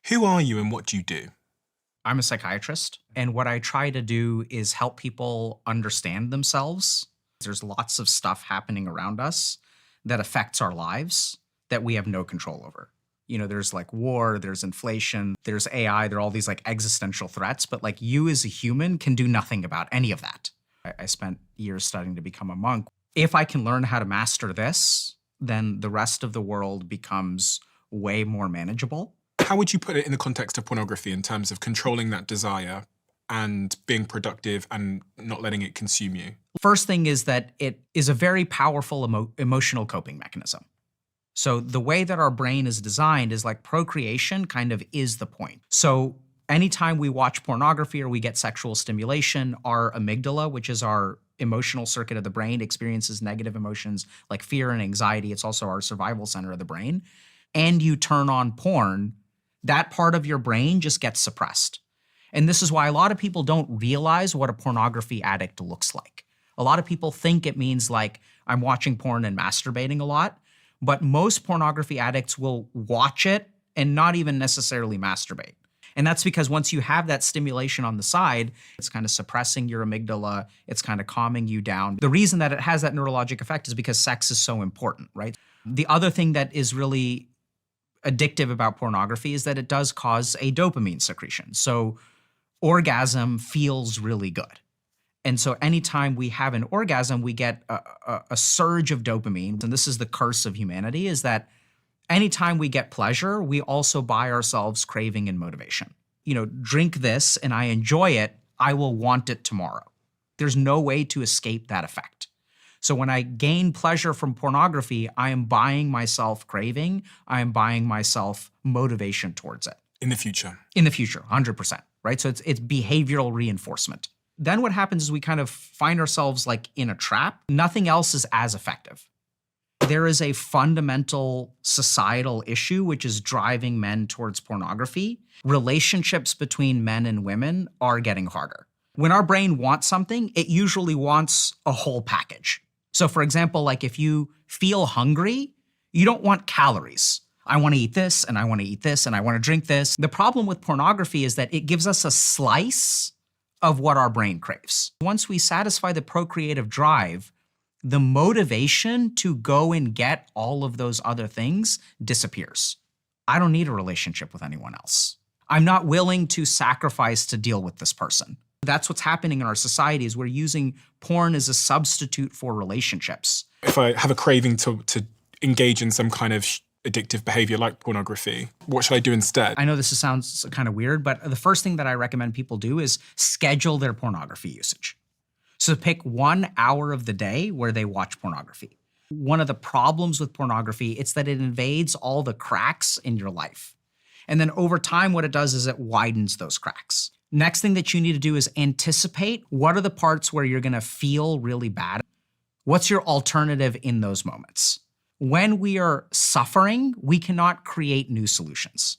Who are you and what do you do? I'm a psychiatrist, and what I try to do is help people understand themselves. There's lots of stuff happening around us that affects our lives that we have no control over. You know, there's like war, there's inflation, there's AI, there are all these like existential threats, but like you as a human can do nothing about any of that. I spent years studying to become a monk. If I can learn how to master this, then the rest of the world becomes way more manageable. How would you put it in the context of pornography in terms of controlling that desire and being productive and not letting it consume you? First thing is that it is a very powerful emotional coping mechanism. So the way that our brain is designed is like procreation kind of is the point. So anytime we watch pornography or we get sexual stimulation, our amygdala, which is our emotional circuit of the brain, experiences negative emotions like fear and anxiety. It's also our survival center of the brain. And you turn on porn, that part of your brain just gets suppressed. And this is why a lot of people don't realize what a pornography addict looks like. A lot of people think it means like I'm watching porn and masturbating a lot, but most pornography addicts will watch it and not even necessarily masturbate. And that's because once you have that stimulation on the side, it's kind of suppressing your amygdala, it's kind of calming you down. The reason that it has that neurologic effect is because sex is so important, right? The other thing that is really addictive about pornography is that it does cause a dopamine secretion. So orgasm feels really good. And so anytime we have an orgasm, we get a surge of dopamine. And this is the curse of humanity, is that anytime we get pleasure, we also buy ourselves craving and motivation. You know, drink this and I enjoy it, I will want it tomorrow. There's no way to escape that effect. So when I gain pleasure from pornography, I am buying myself craving, I am buying myself motivation towards it. In the future? In the future, 100%, right? So it's behavioral reinforcement. Then what happens is we kind of find ourselves like in a trap. Nothing else is as effective. There is a fundamental societal issue which is driving men towards pornography. Relationships between men and women are getting harder. When our brain wants something, it usually wants a whole package. So for example, like if you feel hungry, you don't want calories. I want to eat this, and I want to eat this, and I want to drink this. The problem with pornography is that it gives us a slice of what our brain craves. Once we satisfy the procreative drive, the motivation to go and get all of those other things disappears. I don't need a relationship with anyone else. I'm not willing to sacrifice to deal with this person. That's what's happening in our society, is we're using porn as a substitute for relationships. If I have a craving to engage in some kind of addictive behavior like pornography, what should I do instead? I know this sounds kind of weird, but the first thing that I recommend people do is schedule their pornography usage. So pick 1 hour of the day where they watch pornography. One of the problems with pornography, it's that it invades all the cracks in your life. And then over time, what it does is it widens those cracks. Next thing that you need to do is anticipate what are the parts where you're gonna feel really bad. What's your alternative in those moments? When we are suffering, we cannot create new solutions.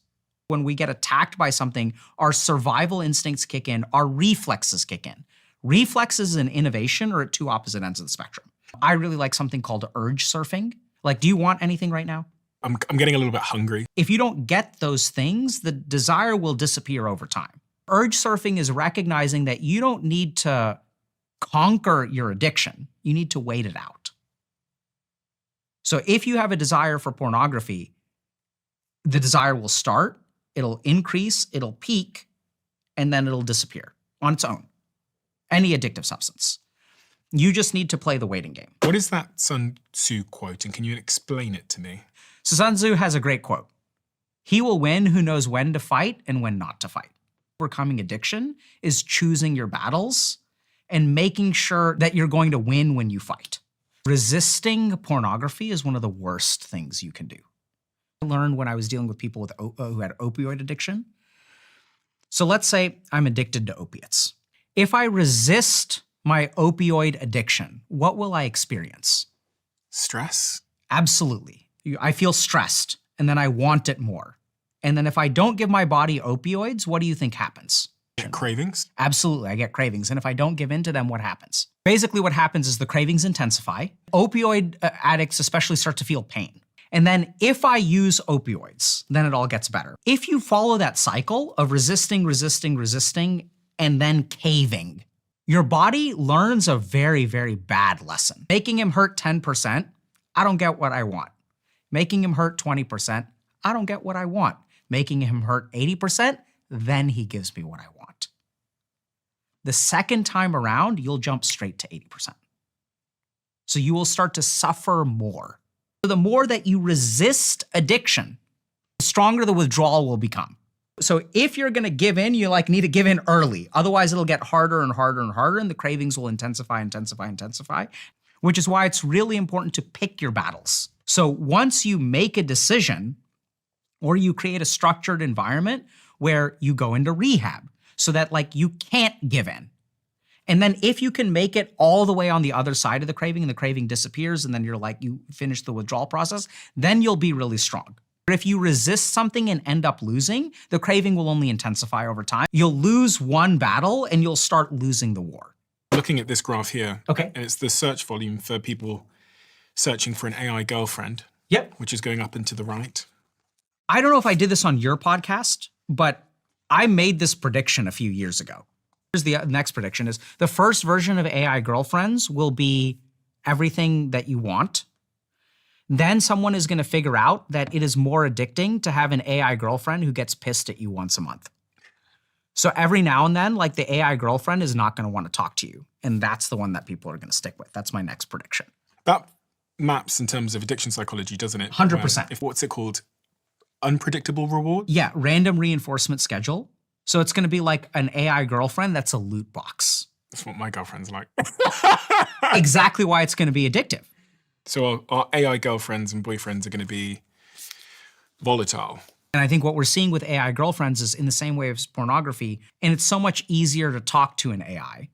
When we get attacked by something, our survival instincts kick in, our reflexes kick in. Reflexes and innovation are at two opposite ends of the spectrum. I really like something called urge surfing. Like, do you want anything right now? I'm getting a little bit hungry. If you don't get those things, the desire will disappear over time. Urge surfing is recognizing that you don't need to conquer your addiction. You need to wait it out. So if you have a desire for pornography, the desire will start, it'll increase, it'll peak, and then it'll disappear on its own. Any addictive substance. You just need to play the waiting game. What is that Sun Tzu quote, and can you explain it to me? So Sun Tzu has a great quote. He will win who knows when to fight and when not to fight. Overcoming addiction is choosing your battles and making sure that you're going to win when you fight. Resisting pornography is one of the worst things you can do. I learned when I was dealing with people who had opioid addiction. So let's say I'm addicted to opiates. If I resist my opioid addiction, what will I experience? Stress? Absolutely. I feel stressed, and then I want it more. And then if I don't give my body opioids, what do you think happens? Cravings? Absolutely, I get cravings. And if I don't give in to them, what happens? Basically what happens is the cravings intensify. Opioid addicts especially start to feel pain. And then if I use opioids, then it all gets better. If you follow that cycle of resisting, and then caving, your body learns a very, very bad lesson. Making him hurt 10%, I don't get what I want. Making him hurt 20%, I don't get what I want. Making him hurt 80%, then he gives me what I want. The second time around, you'll jump straight to 80%. So you will start to suffer more. The more that you resist addiction, the stronger the withdrawal will become. So if you're gonna give in, you need to give in early. Otherwise, it'll get harder and harder and harder, and the cravings will intensify, which is why it's really important to pick your battles. So once you make a decision, or you create a structured environment where you go into rehab so that you can't give in. And then if you can make it all the way on the other side of the craving and the craving disappears and then you finish the withdrawal process, then you'll be really strong. But if you resist something and end up losing, the craving will only intensify over time. You'll lose one battle and you'll start losing the war. Looking at this graph here, okay, and it's the search volume for people searching for an AI girlfriend, yep, which is going up and to the right. I don't know if I did this on your podcast, but I made this prediction a few years ago. Here's the next prediction is the first version of AI girlfriends will be everything that you want. Then someone is going to figure out that it is more addicting to have an AI girlfriend who gets pissed at you once a month. So every now and then, the AI girlfriend is not going to want to talk to you. And that's the one that people are going to stick with. That's my next prediction. That maps in terms of addiction psychology, doesn't it? 100%. What's it called? Unpredictable reward? Yeah, random reinforcement schedule. So it's going to be like an AI girlfriend that's a loot box. That's what my girlfriend's like. Exactly why it's going to be addictive. So our AI girlfriends and boyfriends are going to be volatile. And I think what we're seeing with AI girlfriends is in the same way as pornography, and it's so much easier to talk to an AI.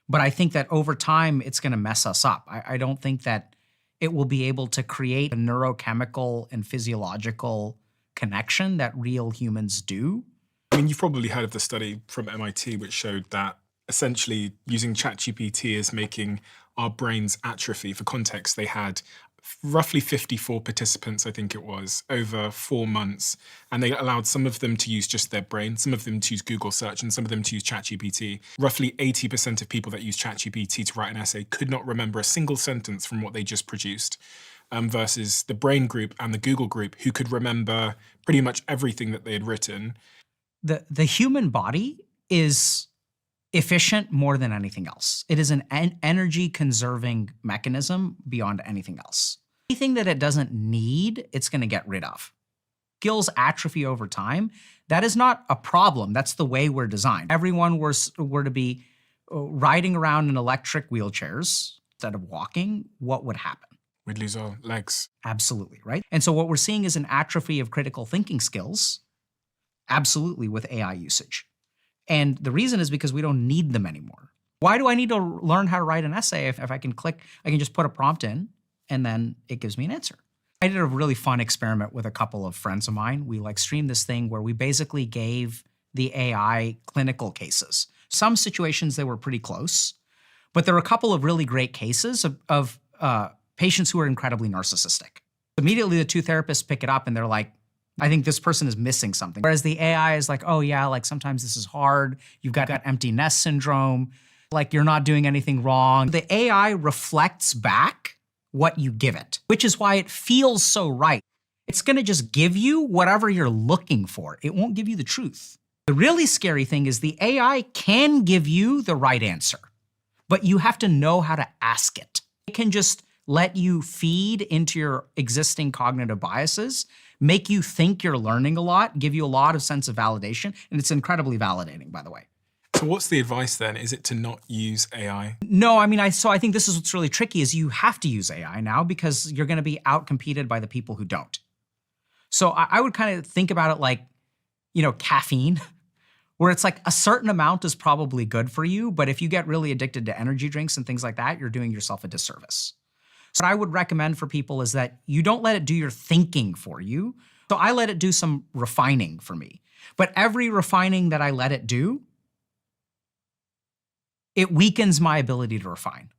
But I think that over time, it's going to mess us up. I don't think that it will be able to create a neurochemical and physiological connection that real humans do. I mean, you've probably heard of the study from MIT which showed that essentially using ChatGPT is making our brains atrophy. For context, they had roughly 54 participants, I think it was, over 4 months. And they allowed some of them to use just their brain, some of them to use Google search, and some of them to use ChatGPT. Roughly 80% of people that use ChatGPT to write an essay could not remember a single sentence from what they just produced. Versus the brain group and the Google group who could remember pretty much everything that they had written. The human body is efficient more than anything else. It is an energy conserving mechanism beyond anything else. Anything that it doesn't need, it's going to get rid of. Skills atrophy over time. That is not a problem. That's the way we're designed. Everyone were to be riding around in electric wheelchairs instead of walking, what would happen? We'd lose our legs. Absolutely, right? And so what we're seeing is an atrophy of critical thinking skills, absolutely, with AI usage. And the reason is because we don't need them anymore. Why do I need to learn how to write an essay if I can just put a prompt in and then it gives me an answer? I did a really fun experiment with a couple of friends of mine. We streamed this thing where we basically gave the AI clinical cases. Some situations they were pretty close, but there were a couple of really great cases of patients who are incredibly narcissistic. Immediately, the two therapists pick it up and they're like, I think this person is missing something. Whereas the AI is like, oh yeah, sometimes this is hard. You've got empty nest syndrome. You're not doing anything wrong. The AI reflects back what you give it, which is why it feels so right. It's gonna just give you whatever you're looking for. It won't give you the truth. The really scary thing is the AI can give you the right answer, but you have to know how to ask it. It can just let you feed into your existing cognitive biases, make you think you're learning a lot, give you a lot of sense of validation, and it's incredibly validating, by the way. So what's the advice then? Is it to not use AI? No, I think this is what's really tricky is you have to use AI now because you're gonna be outcompeted by the people who don't. So I would kind of think about it like, caffeine, where it's a certain amount is probably good for you, but if you get really addicted to energy drinks and things like that, you're doing yourself a disservice. So what I would recommend for people is that you don't let it do your thinking for you. So I let it do some refining for me. But every refining that I let it do, it weakens my ability to refine.